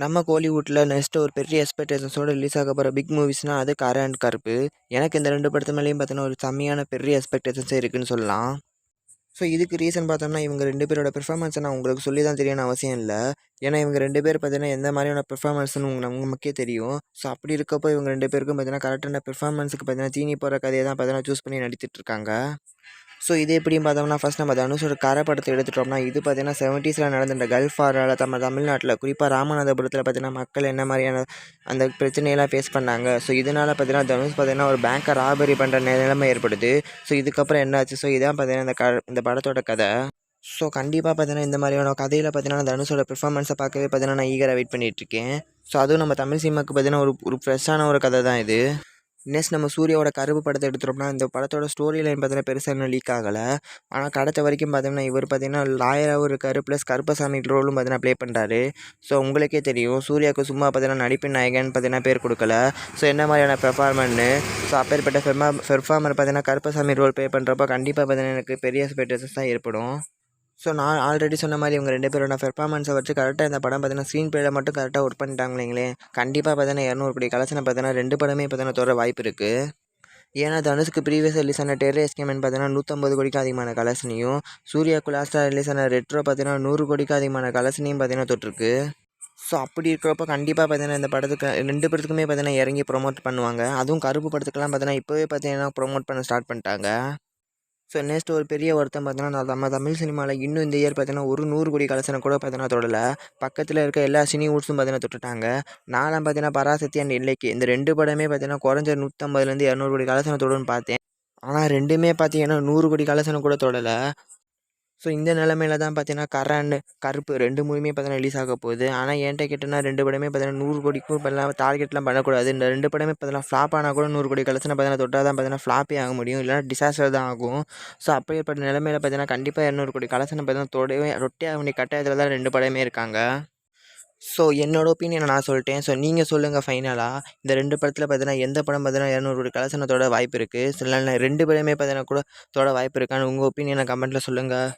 நம்ம கோலிவுட்ல நெக்ஸ்ட் ஒரு பெரிய எக்ஸ்பெக்டேஷன்ஸோட ரிலீஸ் ஆக போகிற பிக் மூவிஸ்னால் அது கரை அண்ட் கருப்பு. எனக்கு இந்த 2 படத்து மேலேயும் பார்த்தீங்கன்னா ஒரு செம்மையான பெரிய எக்ஸ்பெக்டேஷன்ஸே இருக்குன்னு சொல்லலாம். ஸோ இதுக்கு ரீசன் பார்த்தோம்னா இவங்க 2 பேரோட பெர்ஃபார்மன்ஸை நான் உங்களுக்கு சொல்லி தான் தெரியணும்னு அவசியம் இல்லை. ஏன்னா இவங்க 2 பேர் பார்த்தீங்கன்னா எந்த மாதிரியான பெர்ஃபார்மன்ஸ்னு நமக்கே தெரியும். ஸோ அப்படி இருக்கப்போ இவங்க 2 பேருக்கும் பார்த்தீங்கன்னா கரெக்டான பெர்ஃபார்மன்ஸுக்கு பார்த்தீங்கன்னா தீனி போகிற கதையை தான் பார்த்தீங்கன்னா சூஸ் பண்ணி நடித்துட்டு இருக்காங்க. ஸோ இது எப்படின்னு பார்த்தோம்னா ஃபர்ஸ்ட் நம்ம தனுஷோட கரை படத்தை எடுத்துட்டோம்னா இது பார்த்தீங்கன்னா 70s நடந்த இந்த கல்ஃப் வாரால் தமிழ்நாட்டில் குறிப்பாக ராமநாதபுரத்தில் பார்த்தீங்கன்னா மக்கள் என்ன மாதிரியான அந்த பிரச்சனையெல்லாம் ஃபேஸ் பண்ணாங்க. ஸோ இதனால் பார்த்தீங்கன்னா தனுஷ் பார்த்தீங்கன்னா ஒரு பேங்கை ராபரி பண்ணுற நிலைமை ஏற்படுது. ஸோ இதுக்கப்புறம் என்னாச்சு? ஸோ இதான் பார்த்தீங்கன்னா இந்த படத்தோட கதை. ஸோ கண்டிப்பாக பார்த்தீங்கன்னா இந்த மாதிரியான கதையில் பார்த்தீங்கன்னா தனுஷோட பெர்ஃபார்மன்ஸை பார்க்கவே பார்த்தீங்கன்னா நான் ஈகராக வெயிட் பண்ணிகிட்ருக்கேன். ஸோ அதுவும் நம்ம தமிழ் சினிமாவுக்கு பார்த்தீங்கன்னா ஒரு ஃப்ரெஷ்ஷான ஒரு கதை தான் இது. நெக்ஸ்ட் நம்ம சூர்யாவோட கருப்பு படத்தை எடுத்துட்டோம்னா இந்த படத்தோட ஸ்டோரி லைன் பார்த்தீங்கன்னா பெருசாக இன்னும் லீக் ஆகலை. ஆனால் கடத்த வரைக்கும் பார்த்தீங்கன்னா இவர் பார்த்தீங்கன்னா லாயராகவும் இருக்கார், ப்ளஸ் கருப்பசாமி ரோலும் பார்த்தீங்கன்னா ப்ளே பண்ணுறாரு. ஸோ உங்களுக்கே தெரியும் சூர்யாவுக்கு சும்மா பார்த்தீங்கன்னா நடிப்பின் நாயகன் பார்த்தீங்கன்னா பேர் கொடுக்கல. ஸோ என்ன மாதிரியான பெர்ஃபார்மன்னு ஸோ அப்பேற்பட்ட பெர்ஃபார்மர் பார்த்தீங்கன்னா கருப்பசாமி ரோல் ப்ளே பண்ணுறப்போ கண்டிப்பாக பார்த்தீங்கன்னா எனக்கு பெரிய எக்ஸ்பெக்டேஷன்ஸ் தான் ஏற்படும். ஸோ நான் ஆல்ரெடி சொன்ன மாதிரி இவங்க 2 பேரோட பெர்ஃபார்மன்ஸை வச்சு கரெக்டாக இந்த படம் பார்த்தீங்கன்னா ஸ்க்ரீன் ப்ளேல மட்டும் கரெக்டாக ஒர்க் பண்ணிட்டாங்களே கண்டிப்பாக பார்த்தீங்கன்னா 200 கோடி கலெக்ஷனை பார்த்தீங்கன்னா 2 படமே பார்த்தீங்கன்னா தொட வாய்ப்பு இருக்குது. ஏன்னா தனுஷுக்கு ப்ரீவியஸாக ரிலீஸ் ஆன டெரர் எஸ்கேமன் பார்த்தீங்கன்னா 150 கோடிக்கு அதிகமான கலெக்ஷனையும், சூர்யாவுக்கு லாஸ்ட்டாக ரிலீஸ் ஆன ரெட்ரோ பார்த்தீங்கன்னா 100 கோடிக்கு அதிகமான கலெக்ஷனையும் பார்த்தீங்கன்னா தொட்டிருக்கு. ஸோ அப்படி இருக்கிறப்ப கண்டிப்பாக பார்த்தீங்கன்னா இந்த படத்துக்கு 2 படத்துக்குமே பார்த்தீங்கன்னா இறங்கி ப்ரொமோட் பண்ணுவாங்க. அதுவும் கருப்பு படத்துக்கெல்லாம் பார்த்தீங்கன்னா இப்போவே பார்த்தீங்கன்னா ப்ரொமோட் பண்ண ஸ்டார்ட் பண்ணிட்டாங்க. ஸோ நெக்ஸ்ட் ஒரு பெரிய வருத்தம் பார்த்தீங்கன்னா நம்ம தமிழ் சினிமாவில் இன்னும் இந்த இயர் பார்த்தீங்கன்னா ஒரு 100 கோடி கலெக்ஷனை கூட பார்த்தீங்கன்னா தொடலை. பக்கத்தில் இருக்க எல்லா சினிவுட்ஸும் பார்த்தீங்கன்னா தொட்டுட்டாங்க. நான்லாம் பார்த்தீங்கன்னா பராசக்தி அண்ட் இல்லைக்கு இந்த 2 படமே பார்த்தீங்கன்னா குறைஞ்ச 150லேருந்து 200 கோடி கலெக்ஷனை தொடரும்னு பார்த்தேன். ஆனால் 2மே பார்த்தீங்கன்னா 100 கோடி கலெக்ஷனை கூட தொடலை. ஸோ இந்த நிலமையில தான் பார்த்தீங்கன்னா கரண் கருப்பு 2 மூவியுமே பார்த்தீங்கன்னா ரிலீஸ் ஆக போகுது. ஆனால் என்கிட்ட கேட்டோன்னா 2 படமே பார்த்தீங்கன்னா 100 கோடிக்கும் இப்போல்லாம் டார்கெட்லாம் பண்ணக்கூடாது. இந்த 2 படமே பார்த்தீங்கன்னா ஃப்ளாப் ஆனால் கூட 100 கோடி கலெக்ஷனை பார்த்தீங்கன்னா தொட்டால் தான் பார்த்தீங்கன்னா ஃப்ளாப்பே ஆக முடியும், இல்லைனா டிசாஸ்டர் தான் ஆகும். ஸோ அப்படிப்பட்ட நிலமையில பார்த்தீங்கன்னா கண்டிப்பாக 200 கோடி கலெக்ஷனை பார்த்தீங்கன்னா ரொட்டே ஆக வேண்டிய கட்டாயத்தில் தான் 2 படமே இருக்காங்க. ஸோ என்னோட ஒப்பீனியனை நான் சொல்லிட்டேன். ஸோ நீங்கள் சொல்லுங்கள் ஃபைனலாக இந்த 2 படத்தில் பார்த்தீங்கன்னா எந்த படம் பார்த்தீங்கன்னா 200 கோடி கலெக்ஷனை தொட வாய்ப்பு இருக்குது? சில 2 படமே பார்த்தீங்கன்னா கூட தொட வாய்ப்பு இருக்கான்னு உங்கள் ஒப்பீனியனை கமெண்ட்டில் சொல்லுங்கள்.